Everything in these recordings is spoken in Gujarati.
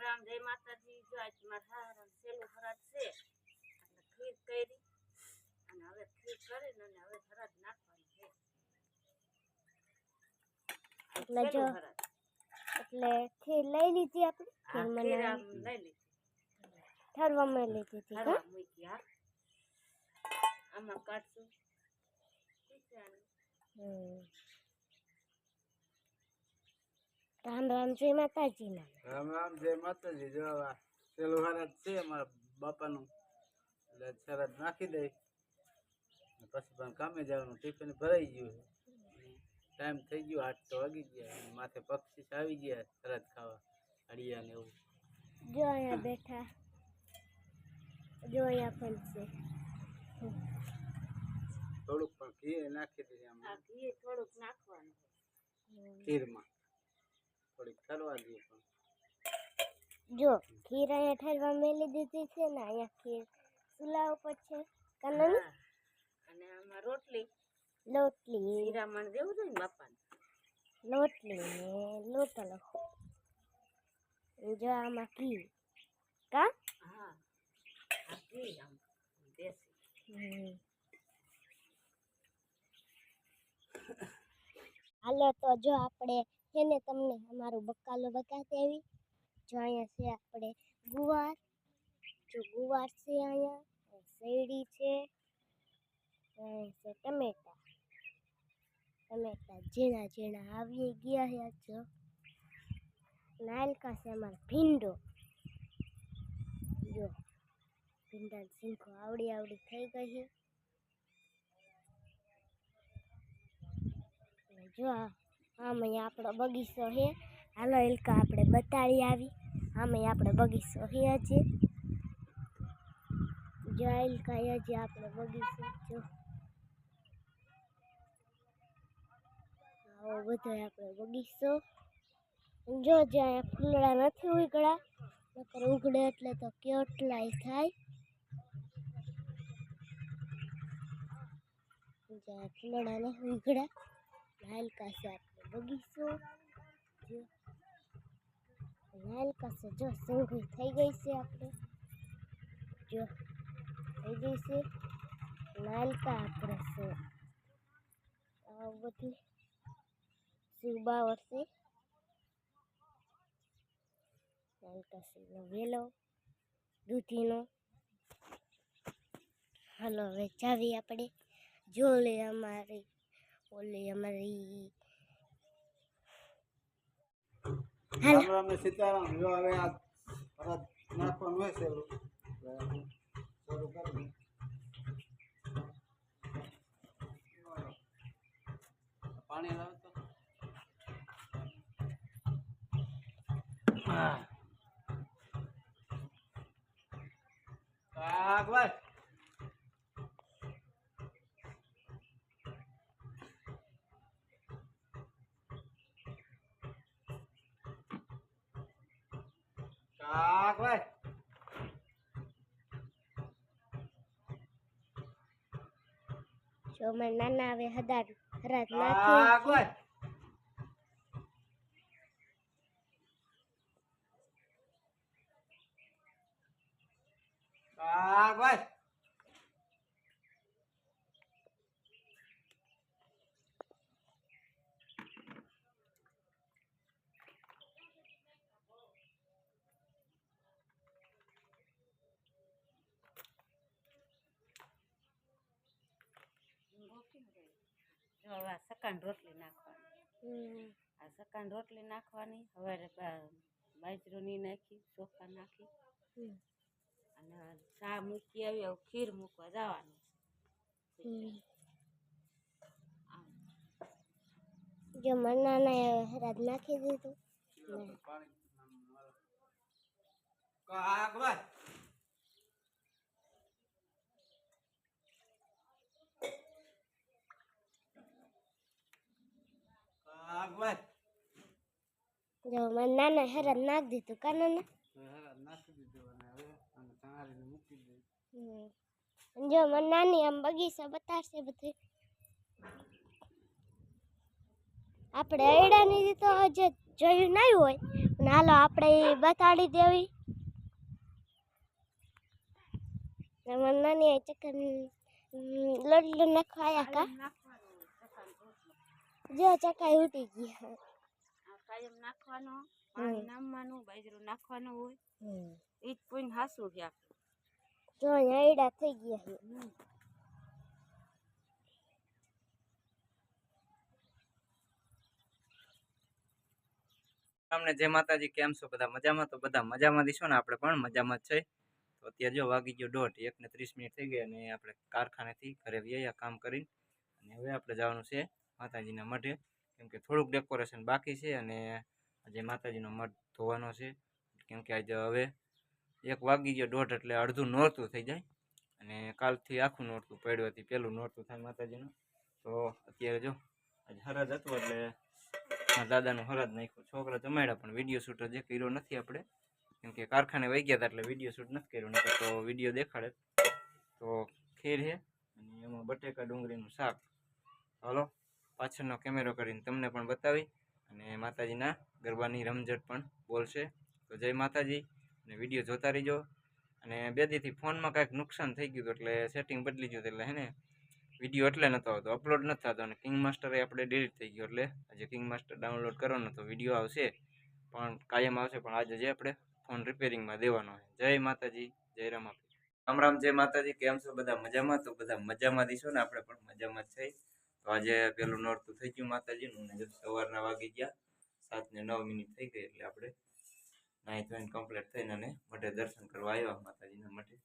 રામ જય માતાજી જો આજ મારા હારા સેલું ફરાદ છે એટલે ખીર કરી અને હવે ખીર કરીને અને હવે ફરાદ નાખવાનું છે એટલે જો એટલે ખીર લઈ લીધી આપણે ખીર બનાવી લઈ લીધી ઠરવામાં લીધી હતી ઠરવા મૂકી હા આમાં કાઢશું રામ રામ જય માતાજી ના રામ રામ જય માતાજી જો પેલું હરાજ છે અમારા બાપાનું એટલે શરદ નાખી દઈ પછી પણ કામે જવાનું ટિફિન ભરાઈ ગયું ટાઈમ થઈ ગયો 8 તો વાગી ગયા માથે પક્ષી આવી ગયા શરદ ખાવા હળિયા ને એવું જો અહીંયા બેઠા જો અહીંયા પણ છે થોડુંક પણ ઘી નાખી દઈએ આ ઘી થોડુંક નાખવાનું ખીરમાં થોડીક ઠરવા દઈએ પણ જો ખીર અહીંયા ઠરવા મેલી દીધી છે ને અહીંયા ખીર ચૂલા ઉપર છે કનન અને આમાં રોટલી લોટલી શીરામણ દેવું જોઈએ ને બાપાને લોટલી ને લોટલો જો આમાં ઘી કા હા આ ઘી આમ દેશી હાલો તો જો આપણે છે ને તમને અમારું બકાલો બતાવતી આવી જો અહીંયા છે આપણે ગુવાર જો ગુવાર છે અહીંયા શેરડી છે ટમેટા ઝીણા ઝીણા આવી ગયા છે જો નાલકા છે અમારો ભીંડો જો ભીંડા ઝીંખો આવડી થઈ ગઈ છે જો આમ અહીંયા આપણો બગીચો છે હાલો એલકા આપણે બતાડી આવી આમ અહીંયા આપણો બગીચો છે હજી જો એલકા હજી આપણો બગીચો જો આવો બધો આપણો બગીચો જો જ્યાં ફૂલડા નથી ઉગડ્યા નકર ઉગડે એટલે તો કેટલાય થાય જ્યાં ફૂલડા નથી ઉગડ્યા હલકા છે આપણો બગીચો જો હલકા છે જો સિંગી થઈ ગઈ છે આપણે જો થઈ ગઈ છે હલકા આપણે છે આ બધી સુબાવર છે હલકા છે વેલો દૂધીનો હાલો હવે જાવી આપણે જો લે અમારી રામ રામ ને સીતારામ જો હવે આ ફરજ નાખવાનું હોય છે શરૂ કરી પાણી લાવ તો ભાઈ ભાઈ જો મેં નાના આવે હરાજ નાખી ભાઈ જો હવે સકાન રોટલી નાખવાની આ સકાન રોટલી નાખવાની હવે બાજરોની નાખી ચોખા નાખી અને ચા મૂકી આવી હવે ખીર મૂકવા જવાનું જો નાના હરાજ નાખી દીધું જો મેં નાના હરાજ નાખી દીધું કા નાના નાખી દીધું અને હવે ચાંગરીને મૂકી દે જો મને નાની આમ બગીચા બતાવશે બધું આપણે અયડાની તો હજે જોયું નહીં હોય ને હાલો આપણે ઈ બતાડી દેવી ને મને નાની ચિકન લોટલું નાખવાયા કા જો ચકાઈ ઉઠી ગઈ કાયમ નાખવાનો પાણી નાખવાનું બાજરું નાખવાનું હોય ઈ જ પોઈન્ટ હાસું છે આપણે જો આઈડા થઈ ગયા છે તમને જય માતાજી, કેમ છો બધા મજામાં? તો બધા મજામાં દીશો ને, આપણે પણ મજામાં જ છે. તો અત્યારે જો વાગી ગયો 1:30 થઈ ગયા અને આપણે કારખાનેથી ઘરે વ્યાયા કામ કરીને અને હવે આપણે જવાનું છે માતાજીના મઢે, કેમ કે થોડુંક ડેકોરેશન બાકી છે અને આજે માતાજીનો મઢ ધોવાનો છે, કેમ કે આજે હવે 1 વાગી ગયો 1:30 એટલે અડધું નોરતું થઈ જાય અને કાલથી આખું નોરતું પડ્યું હતું, પહેલું નોરતું થાય માતાજીનું. તો અત્યારે જો આજે હરાજ હતું એટલે દાદાનું હરાજ નાખ્યું, છોકરા જમાડ્યા પણ વિડીયો શૂટ હજી કર્યો નથી આપણે, કેમ કે કારખાને વહી ગયા હતા એટલે વિડીયો શૂટ નથી કર્યો, નહીં તો વિડીયો દેખાડે. તો ખીર છે અને એમાં બટેકા ડુંગળીનું શાક. હાલો પાછળનો કેમેરો કરીને તમને પણ બતાવી અને માતાજીના ગરબાની રમઝટ પણ બોલશે. તો જય માતાજી અને વિડીયો જોતા રહીજો. અને 2 દીથી ફોનમાં કાંઈક નુકસાન થઈ ગયું એટલે સેટિંગ બદલી ગયું એટલે હે ને વિડીયો એટલે નહોતો આવતો, અપલોડ નથી થતો અને કિંગ માસ્ટર આપણે ડિલીટ થઈ ગયો એટલે આજે કિંગ માસ્ટર ડાઉનલોડ કરવાનો તો વિડીયો આવશે પણ કાયમ આવશે, પણ આજે જે આપણે ફોન રિપેરિંગમાં દેવાનો છે. જય માતાજી, જય રામાપીર. રામ રામ, જય માતાજી. કેમ છો બધા મજામાં? તો બધા મજામાં દીશો ને, આપણે પણ મજામાં જ છે. તો આજે પેલું નોરતું થઈ ગયું માતાજીનું અને સવારના વાગી ગયા 7:09 થઈ ગઈ એટલે આપણે નાહી ધોઈને કમ્પ્લીટ થઈને અને મઢે દર્શન કરવા આવ્યા માતાજીના મઢે.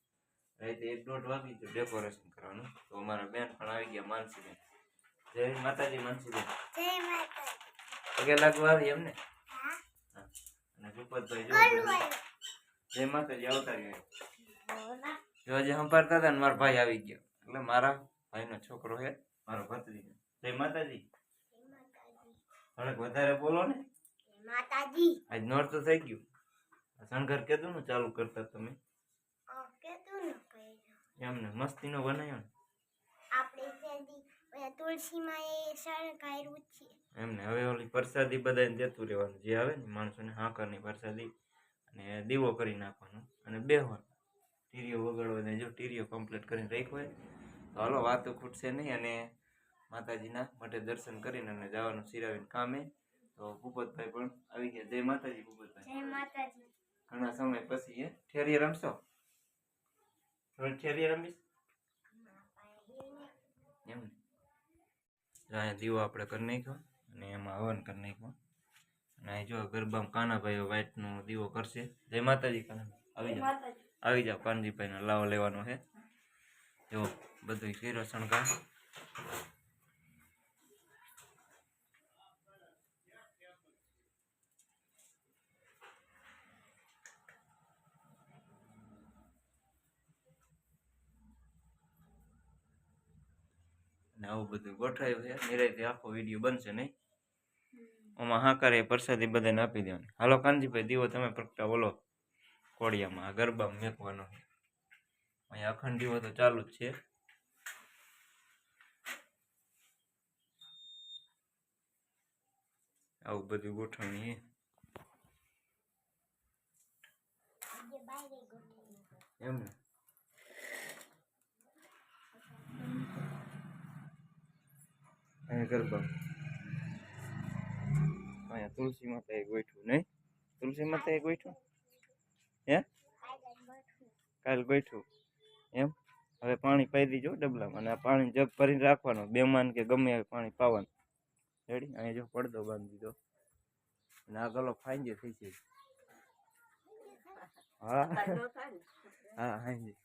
રાતે 1-1:30 વાગી ગયો ડેકોરેશન કરવાનું. તો અમારા બેન પણ આવી ગયા, માનસીબેન. જય માતાજી. માનસીબેન જય માતાજી. પગે લાગવા આવી એમને? હા. અને ભૂપતભાઈ જો જય માતાજી આવતા ગયા. જો આજે સંભાળતા હતા ને મારા ભાઈ આવી ગયો એટલે મારા ભાઈનો છોકરો છે, મારો ભત્રીજો. જય માતાજી. થોડુંક વધારે બોલો ને. માતાજી. આજ નોરતું થઈ ગયું, શણગાર કેતું ને ચાલુ કરતા તમે? એમને મસ્તીનો બનાવ્યો ને આપણે તુલસીમાં એ શણગાર્યું છે એમને. હવે ઓલી પ્રસાદી બધાને દેતું રહેવાનું, જે આવે ને માણસોને હાકરની પ્રસાદી, અને દીવો કરી નાખવાનો અને બેહવાનું, ટીરીઓ વગાડવાને. જો ટીરીઓ કમ્પ્લીટ કરીને રાખ્યો હોય તો હાલો વાતો ખૂટશે નહીં અને માતાજીના માટે દર્શન કરીને અને જવાનું સિરાવીને કામે. તો ભૂપતભાઈ પણ આવી ગયા. જય માતાજી ભૂપતભાઈ. જય માતાજી. ઘણા સમય પછી એ ઠેરીએ રમશો? થોડી ઠેરીએ રમીશ એમ ને. અહીંયા દીવો આપણે કરી નાખ્યો અને એમાં હવન કરી નાખ્યો અને અહીં જો ગરબામાં કાનાભાઈ વ્હાઈટનો દીવો કરશે. જય માતાજી. કાનાભાઈ આવી જાઓ કાનજીભાઈનો લાવો લેવાનો છે. જો બધું કર્યો શણગાર. અને આવું બધું ગોઠવાયું છે. નિરાંતે આખો વિડીયો બનશે નહીં. આમાં હાકારે પ્રસાદી બધાને આપી દેવાની. હાલો કાનજીભાઈ દીવો તમે પ્રગટા બોલો કોડિયામાં, આ ગરબામાં મેકવાનો છે. અહીંયા અખંડ દીવો તો ચાલુ જ છે. આવું બધું ગોઠવણી છે એમ ને. અહીંયા ગરબા, અહીંયા તુલસી માતા એક ગોઠવું નહીં? તુલસી માતા એક ગોઠવું હે? કાલ ગોઠવું એમ. હવે પાણી પાઈ દીજો ડબલામાં અને આ પાણી જગ ભરીને રાખવાનો, બેમાન કે ગમે આવે પાણી પાવાનું. રેડી? અહીંયા જો પડદો બાંધી દીધો અને આ ગલો ફાંજે થઈ છે. હા હા હાજી.